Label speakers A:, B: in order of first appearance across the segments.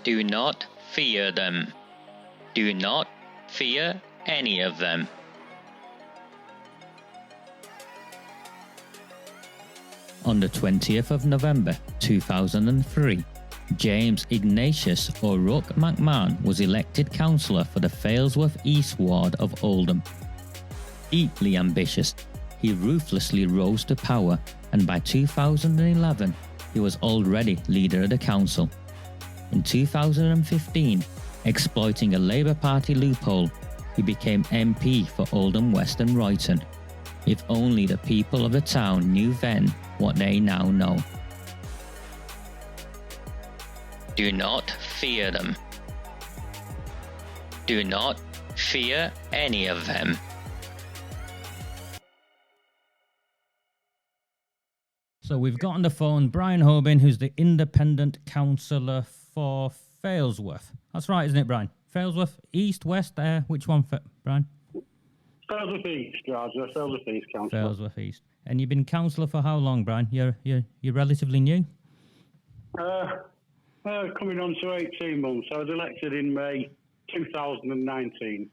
A: Do not fear them. Do not fear any of them. On the 20th of November 2003, James Ignatius O'Rourke McMahon was elected councillor for the Failsworth East ward of Oldham. Deeply ambitious, he ruthlessly rose to power, and by 2011 he was already leader of the council. In 2015, exploiting a Labour Party loophole, he became MP for Oldham West and Royton. If only the people of the town knew then what they now know. Do not fear them. Do not fear any of them.
B: So we've got on the phone Brian Hobin, who's the independent councillor for Failsworth. That's right, isn't it, Brian? Failsworth, East, West, which one, Brian?
C: Failsworth East, Roger. Failsworth East, councillor.
B: Failsworth East. And you've been councillor for how long, Brian? You're relatively new?
C: Coming on to 18 months. I was elected in May 2019.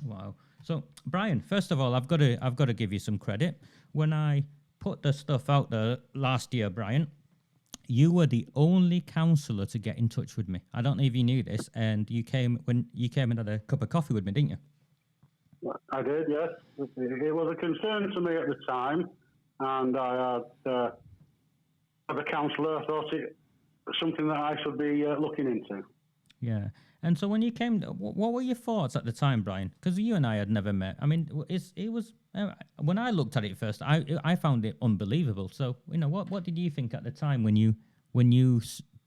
B: Wow. So, Brian, first of all, I've got to give you some credit. When I put the stuff out there last year, Brian, you were the only councillor to get in touch with me. I don't know if you knew this, and you came and had a cup of coffee with me, didn't you?
C: I did, yes. It was a concern to me at the time, and I had, as a councillor, I thought it was something that I should be looking into.
B: Yeah. And so when you came, what were your thoughts at the time, Brian? Because you and I had never met. I mean, it was when I looked at it first, I found it unbelievable. So, what did you think at the time when you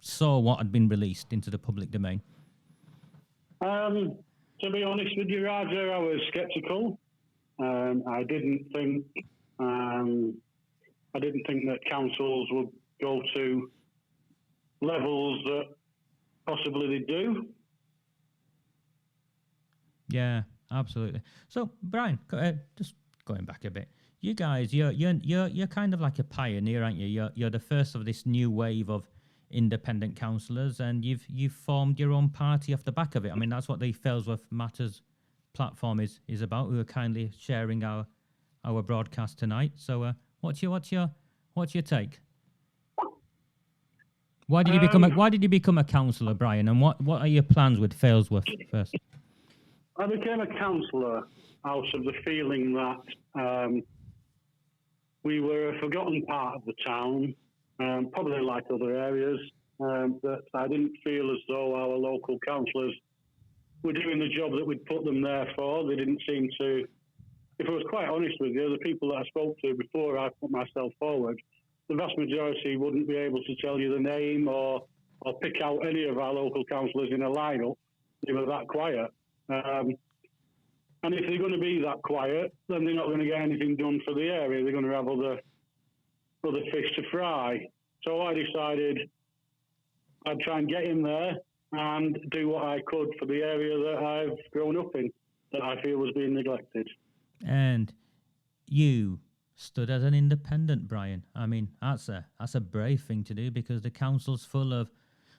B: saw what had been released into the public domain?
C: To be honest with you, Roger, I was sceptical. I didn't think that councils would go to levels that possibly they do.
B: Yeah, absolutely. So, Brian, just going back a bit, you guys, you're kind of like a pioneer, aren't you? You're the first of this new wave of independent councillors, and you've formed your own party off the back of it. I mean, that's what the Failsworth Matters platform is about. We were kindly sharing our broadcast tonight. So, what's your take? Why did you become a councillor, Brian? And what are your plans with Failsworth first?
C: I became a councillor out of the feeling that we were a forgotten part of the town, probably like other areas, that I didn't feel as though our local councillors were doing the job that we'd put them there for. They didn't seem to, if I was quite honest with you, the people that I spoke to before I put myself forward, the vast majority wouldn't be able to tell you the name or pick out any of our local councillors in a lineup. They were that quiet. And if they're going to be that quiet, then they're not going to get anything done for the area. They're going to have other fish to fry. So I decided I'd try and get in there and do what I could for the area that I've grown up in, that I feel was being neglected. And
B: you stood as an independent, Brian. I mean, that's a brave thing to do, because the council's full of,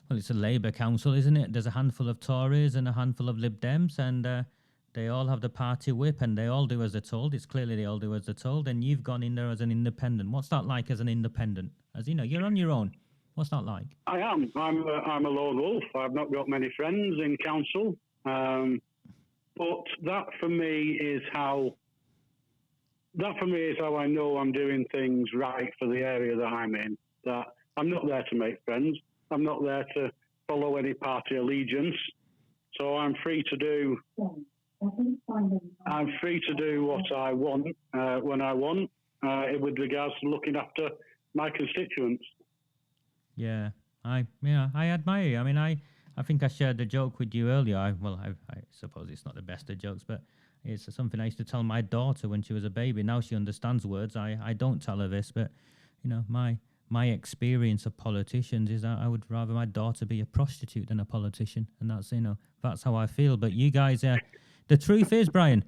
B: well, it's a Labour council, isn't it? There's a handful of Tories and a handful of Lib Dems, and they all have the party whip, and they all do as they're told. It's clearly they all do as they're told, and you've gone in there as an independent. What's that like as an independent? As you know, you're on your own. What's that like?
C: I am. I'm a lone wolf. I've not got many friends in council, but that for me is how I know I'm doing things right for the area that I'm in. That I'm not there to make friends. I'm not there to follow any party allegiance. So I'm free to do. I'm free to do what I want when I want, with regards to looking after my constituents.
B: Yeah, I admire you. I mean, I think I shared a joke with you earlier. I suppose it's not the best of jokes, but it's something I used to tell my daughter when she was a baby. Now she understands words. I don't tell her this, but my experience of politicians is that I would rather my daughter be a prostitute than a politician, and that's how I feel. But you guys, the truth is, Brian,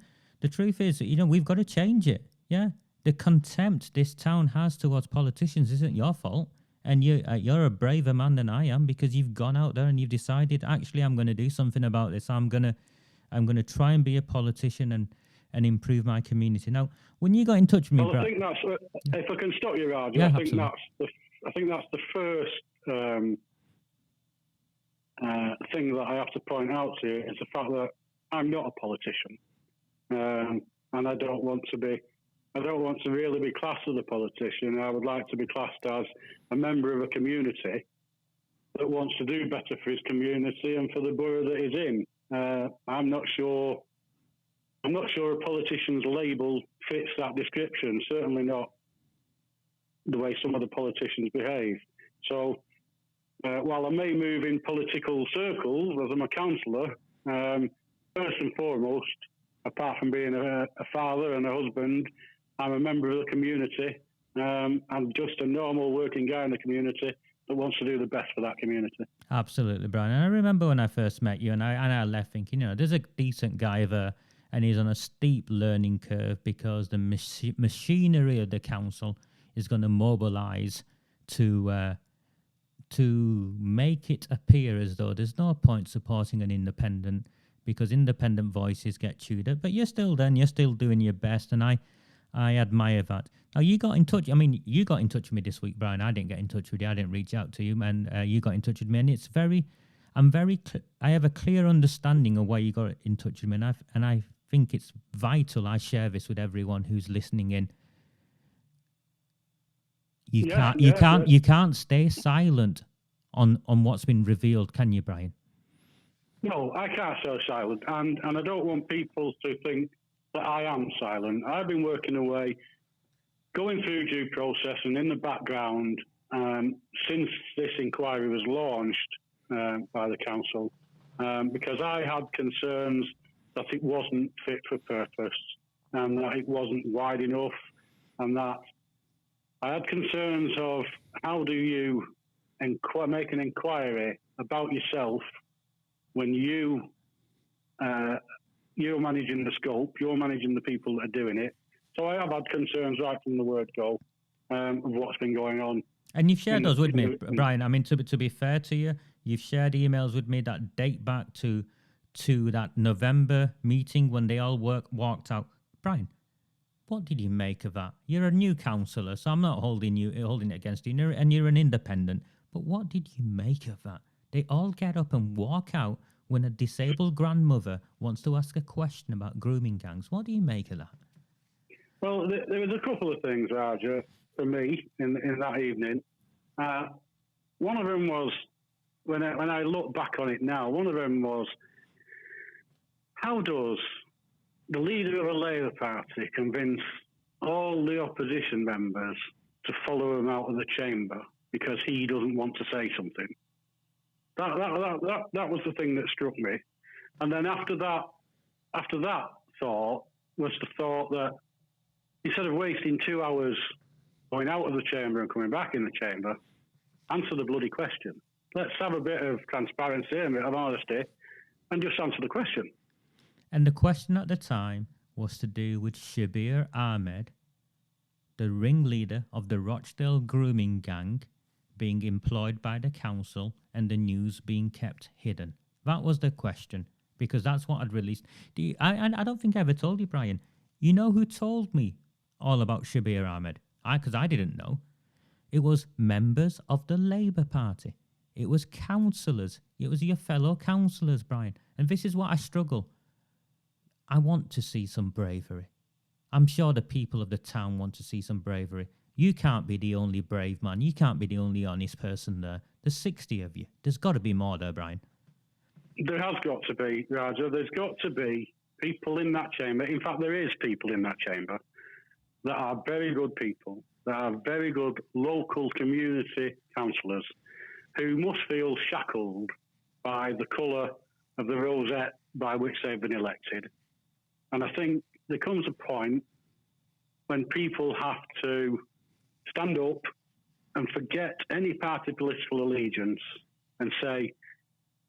B: we've got to change it. Yeah, the contempt this town has towards politicians isn't your fault. And you're a braver man than I am, because you've gone out there and you've decided, actually, I'm going to do something about this. I'm going to try and be a politician and improve my community. Now, when you got in touch with me,
C: Well, I think that's, if I can stop you, Roger,
B: Yeah,
C: I think
B: absolutely.
C: that's the first thing that I have to point out to you is the fact that I'm not a politician, and I don't want to really be classed as a politician. I would like to be classed as a member of a community that wants to do better for his community and for the borough that he's in. I'm not sure a politician's label fits that description. Certainly not the way some of the politicians behave. So, while I may move in political circles as I'm a councillor, first and foremost, apart from being a father and a husband, I'm a member of the community. I'm just a normal working guy in the community that wants to do the best for that community.
B: Absolutely, Brian. And I remember when I first met you, and I left thinking, there's a decent guy there, and he's on a steep learning curve, because the machinery of the council is going to mobilise to make it appear as though there's no point supporting an independent, because independent voices get chewed up. But you're still there, and you're still doing your best, and I admire that. Now, you got in touch. I mean, you got in touch with me this week, Brian. I didn't get in touch with you. I didn't reach out to you, and you got in touch with me. And it's I have a clear understanding of why you got in touch with me, and I think it's vital I share this with everyone who's listening in. You can't stay silent on what's been revealed, can you, Brian?
C: No, I can't stay silent, and I don't want people to think that I am silent. I've been working away, going through due process and in the background since this inquiry was launched by the council, because I had concerns that it wasn't fit for purpose and that it wasn't wide enough, and that I had concerns of how do you make an inquiry about yourself when you're managing the scope, you're managing the people that are doing it. So I have had concerns right from the word go of what's been going on.
B: And you've shared those with me, Brian. I mean, to be fair to you, you've shared emails with me that date back to that November meeting when they all walked out. Brian, what did you make of that? You're a new councillor, so I'm not holding it against you, and you're an independent. But what did you make of that? They all get up and walk out when a disabled grandmother wants to ask a question about grooming gangs. What do you make of that?
C: Well, there was a couple of things, Roger, for me in that evening. One of them was, when I look back on it now, one of them was, how does the leader of a Labour Party convince all the opposition members to follow him out of the chamber because he doesn't want to say something? That was the thing that struck me. And then after that thought was the thought that instead of wasting 2 hours going out of the chamber and coming back in the chamber, answer the bloody question. Let's have a bit of transparency and a bit of honesty and just answer the question.
B: And the question at the time was to do with Shabir Ahmed, the ringleader of the Rochdale grooming gang, being employed by the council and the news being kept hidden. That was the question, because that's what I'd released. I don't think I ever told you, Brian. You know who told me all about Shabir Ahmed? Because I didn't know. It was members of the Labour Party. It was councillors. It was your fellow councillors, Brian. And this is what I struggle. I want to see some bravery. I'm sure the people of the town want to see some bravery. You can't be the only brave man. You can't be the only honest person there. There's 60 of you. There's got to be more there, Brian.
C: There has got to be, Roger. There's got to be people in that chamber. In fact, there is people in that chamber that are very good people, that are very good local community councillors who must feel shackled by the colour of the rosette by which they've been elected. And I think there comes a point when people have to stand up and forget any party political allegiance and say,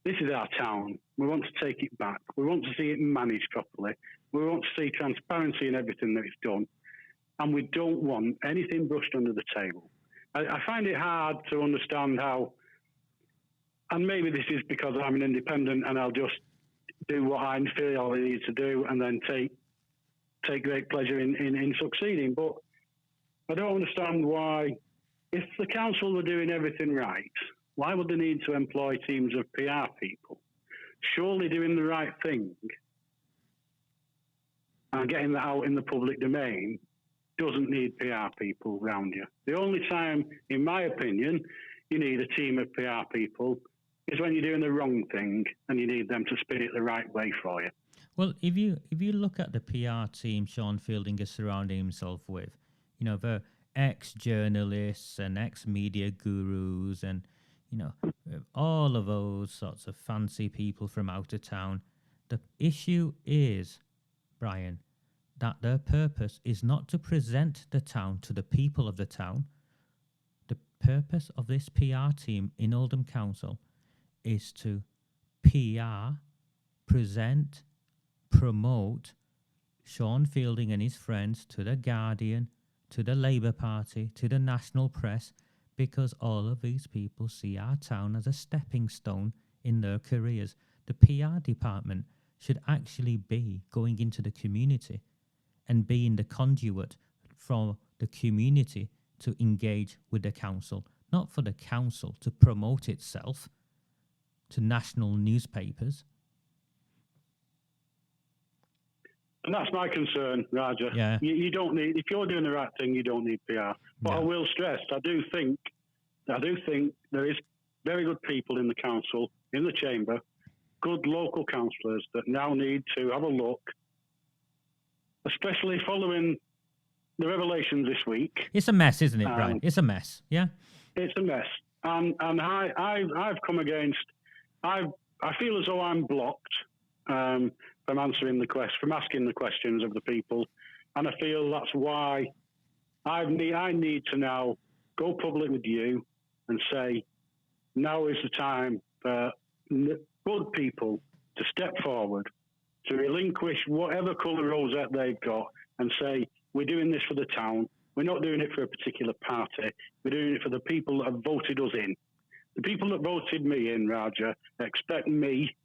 C: this is our town. We want to take it back. We want to see it managed properly. We want to see transparency in everything that it's done. And we don't want anything brushed under the table. I find it hard to understand how, and maybe this is because I'm an independent and I'll just do what I feel I need to do and then take great pleasure in succeeding. But I don't understand why, if the council were doing everything right, why would they need to employ teams of PR people? Surely doing the right thing and getting that out in the public domain doesn't need PR people around you. The only time, in my opinion, you need a team of PR people is when you're doing the wrong thing and you need them to spin it the right way for you.
B: Well, if you look at the PR team Sean Fielding is surrounding himself with, you know, the ex-journalists and ex-media gurus and, you know, all of those sorts of fancy people from out of town, the issue is, Brian, that their purpose is not to present the town to the people of the town. The purpose of this PR team in Oldham Council is to PR, present, promote Sean Fielding and his friends to the Guardian, to the Labour Party, to the national press, because all of these people see our town as a stepping stone in their careers. The PR department should actually be going into the community and being the conduit for the community to engage with the council, not for the council to promote itself to national newspapers.
C: And that's my concern, Raja.
B: Yeah.
C: You don't need, if you're doing the right thing, you don't need PR. But
B: No.
C: I will stress, I do think there is very good people in the council, in the chamber, good local councillors that now need to have a look, especially following the revelations this week.
B: It's a mess, isn't it, Brian? It's a mess. Yeah.
C: It's a mess, and I've come against. I feel as though I'm blocked from asking the questions of the people, and I feel that's why I need to now go public with you and say, now is the time for good people to step forward, to relinquish whatever colour rosette they've got and say, we're doing this for the town. We're not doing it for a particular party. We're doing it for the people that have voted us in. The people that voted me in, Raja, expect me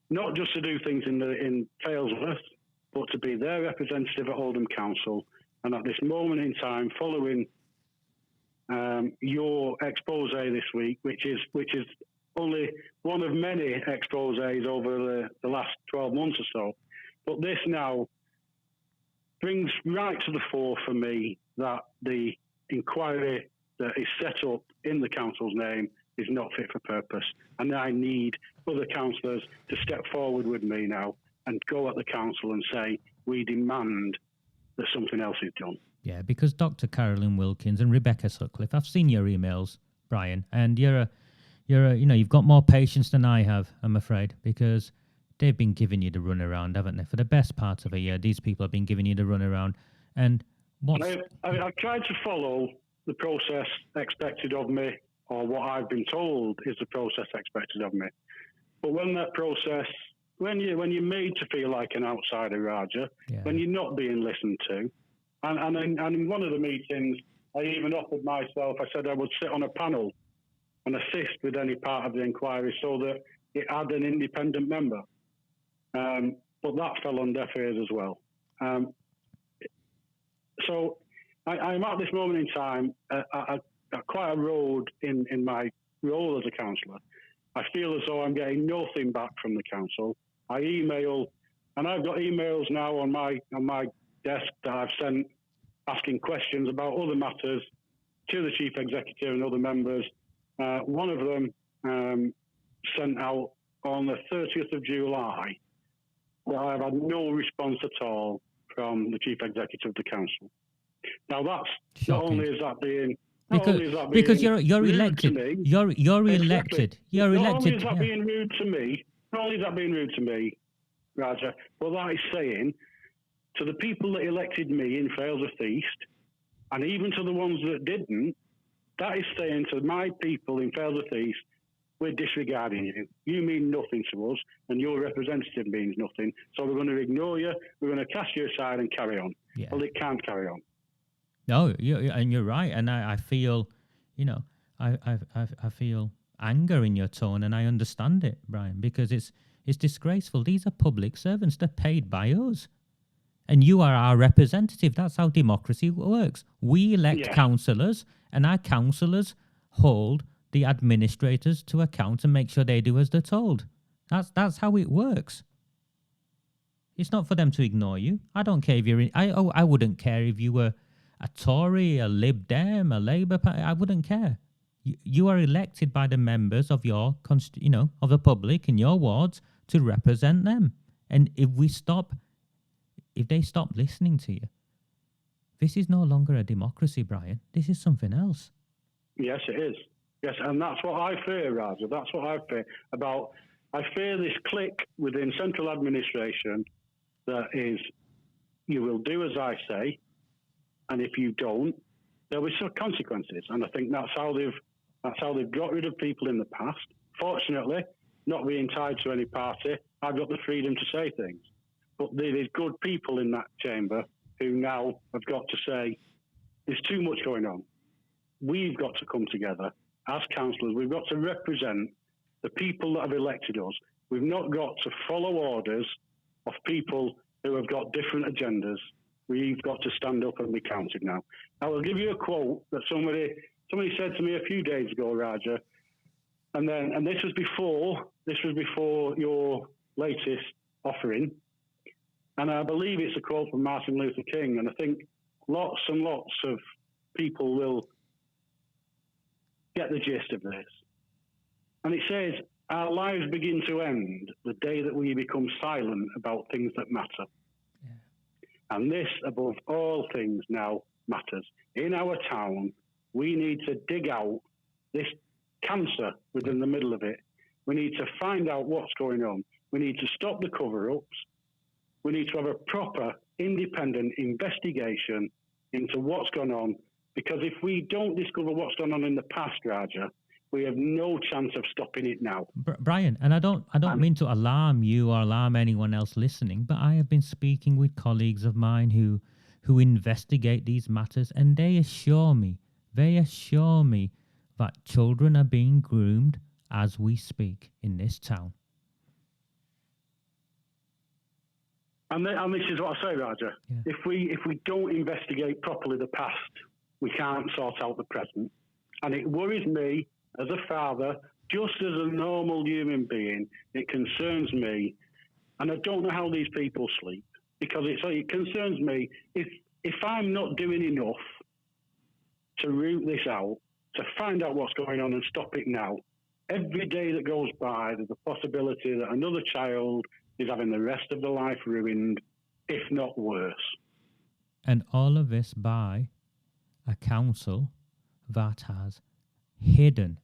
C: not just to do things in Failsworth, but to be their representative at Oldham Council. And at this moment in time, following your expose this week, which is only one of many exposes over the last 12 months or so, but this now brings right to the fore for me that the inquiry that is set up in the council's name is not fit for purpose. And I need other councillors to step forward with me now and go at the council and say, we demand that something else is done.
B: Yeah, because Dr. Carolyn Wilkins and Rebecca Sutcliffe, I've seen your emails, Brian, and you've got more patience than I have, I'm afraid, because they've been giving you the runaround, haven't they? For the best part of a year, these people have been giving you the runaround. And
C: I've tried to follow the process expected of me, or what I've been told is the process expected of me. But when that process, when you're made to feel like an outsider, Raja, when you're not being listened to, and in one of the meetings, I even offered myself, I said I would sit on a panel and assist with any part of the inquiry so that it had an independent member. But that fell on deaf ears as well. So I'm at this moment in time at quite a road in my role as a councillor. I feel as though I'm getting nothing back from the council. I email, and I've got emails now on my desk that I've sent asking questions about other matters to the chief executive and other members. One of them sent out on the 30th of July, that I've had no response at all from the chief executive of the council. Not only is that being
B: because you're elected. You're elected. You're
C: not
B: elected.
C: Only is that being rude to me, not only is that being rude to me, Raja, but that is saying to the people that elected me in Failsworth East, and even to the ones that didn't, that is saying to my people in Failsworth East, we're disregarding you. You mean nothing to us, and your representative means nothing. So we're going to ignore you. We're going to cast you aside and carry on.
B: Yeah.
C: Well, it can't carry on.
B: No, and you're right. And I feel, you know, I feel anger in your tone, and I understand it, Brian, because it's disgraceful. These are public servants; they're paid by us, and you are our representative. That's how democracy works. We elect councillors, and our councillors hold the administrators to account and make sure they do as they're told. That's how it works. It's not for them to ignore you. I don't care if you're in, I wouldn't care if you were a Tory, a Lib Dem, a Labour Party. I wouldn't care. You are elected by the members of your, of the public in your wards to represent them. And if they stop listening to you, this is no longer a democracy, Brian. This is something else.
C: Yes, it is. Yes, and that's what I fear, Raja. That's what I fear about. I fear this clique within central administration that is, you will do as I say, and if you don't, there'll be some consequences. And I think that's how they've got rid of people in the past. Fortunately, not being tied to any party, I've got the freedom to say things. But there's good people in that chamber who now have got to say, there's too much going on. We've got to come together as councillors. We've got to represent the people that have elected us. We've not got to follow orders of people who have got different agendas. We've got to stand up and be counted now. I will give you a quote that somebody said to me a few days ago, Raja, and this was before your latest offering, and I believe it's a quote from Martin Luther King, and I think lots and lots of people will get the gist of this. And it says, our lives begin to end the day that we become silent about things that matter. Yeah. And this, above all things now, matters. In our town, we need to dig out this cancer within the middle of it. We need to find out what's going on. We need to stop the cover-ups. We need to have a proper, independent investigation into what's gone on. Because if we don't discover what's gone on in the past, Raja, we have no chance of stopping it now.
B: Brian, and I don't mean to alarm you or alarm anyone else listening, but I have been speaking with colleagues of mine who investigate these matters, and they assure me that children are being groomed as we speak in this town.
C: And this is what I say, Raja. Yeah. If we don't investigate properly the past, we can't sort out the present. And it worries me as a father, just as a normal human being. It concerns me. And I don't know how these people sleep, because it concerns me if I'm not doing enough to root this out, to find out what's going on and stop it now. Every day that goes by, there's a possibility that another child is having the rest of their life ruined, if not worse.
B: And all of this by a council that has hidden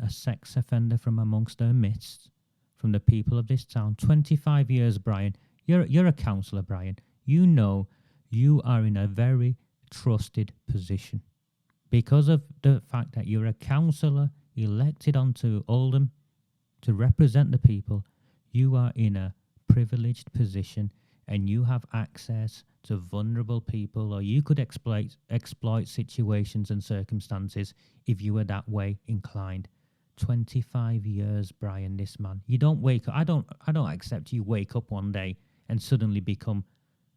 B: a sex offender from amongst their midst, from the people of this town. 25 years, Brian. You're a councillor, Brian. You know you are in a very trusted position because of the fact that you're a councillor elected onto Oldham to represent the people. You are in a privileged position and you have access to vulnerable people, or you could exploit situations and circumstances if you were that way inclined. 25 years, Brian, this man. You don't wake up. I don't accept you wake up one day and suddenly become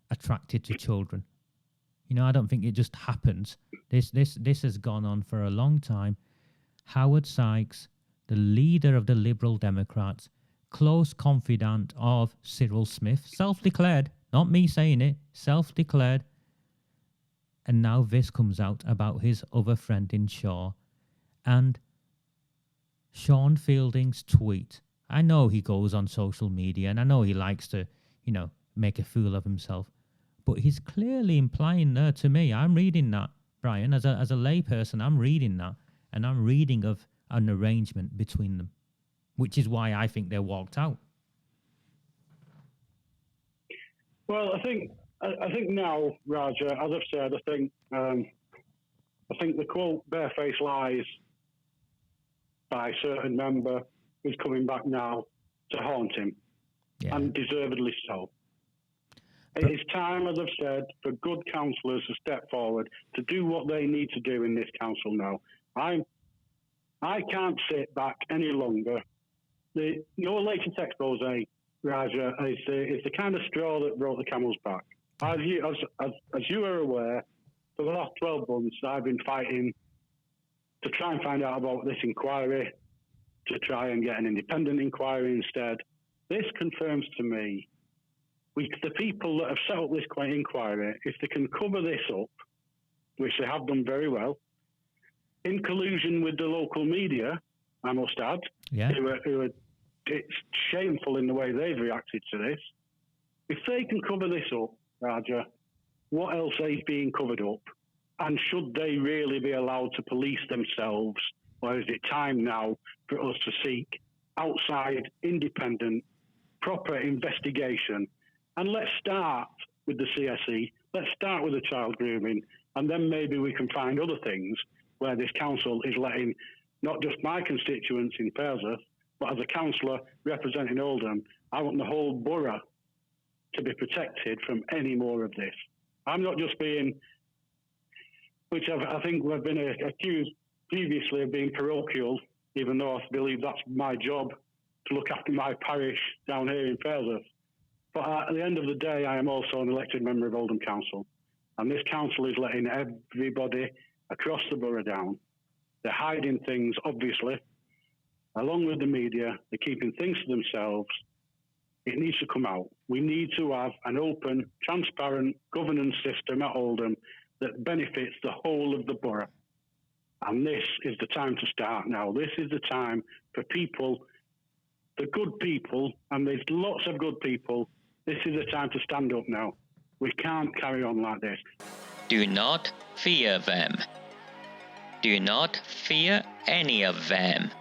B: attracted to children. You know, I don't think it just happens. This has gone on for a long time. Howard Sykes, the leader of the Liberal Democrats, close confidant of Cyril Smith, self-declared, not me saying it, self-declared. And now this comes out about his other friend in Shaw. And Sean Fielding's tweet. I know he goes on social media and I know he likes to, make a fool of himself. But he's clearly implying there to me, I'm reading that, Brian, as a layperson, I'm reading that. And I'm reading of an arrangement between them, which is why I think they walked out.
C: Well, I think now, Raja, as I've said, I think the quote "barefaced lies" by a certain member is coming back now to haunt him, and deservedly so. It is time, as I've said, for good councillors to step forward to do what they need to do in this council now. I can't sit back any longer. Your latest expose, Raja, is the kind of straw that broke the camel's back. As you are aware, for the last 12 months, I've been fighting to try and find out about this inquiry, to try and get an independent inquiry instead. This confirms to me, the people that have set up this inquiry, if they can cover this up, which they have done very well, in collusion with the local media, I must add, it's shameful in the way they've reacted to this. If they can cover this up, Raja, what else is being covered up? And should they really be allowed to police themselves? Or is it time now for us to seek outside, independent, proper investigation? And let's start with the CSE, let's start with the child grooming, and then maybe we can find other things where this council is letting not just my constituents in Failsworth, but as a councillor representing Oldham, I want the whole borough to be protected from any more of this. I'm not just being, which I think we've been accused previously of being parochial, even though I believe that's my job to look after my parish down here in Failsworth. But at the end of the day, I am also an elected member of Oldham Council. And this council is letting everybody across the borough down. They're hiding things, obviously, along with the media. They're keeping things to themselves. It needs to come out. We need to have an open, transparent governance system at Oldham that benefits the whole of the borough. And this is the time to start now. This is the time for people, the good people, and there's lots of good people. This is the time to stand up now. We can't carry on like this.
A: Do not fear them. Do not fear any of them.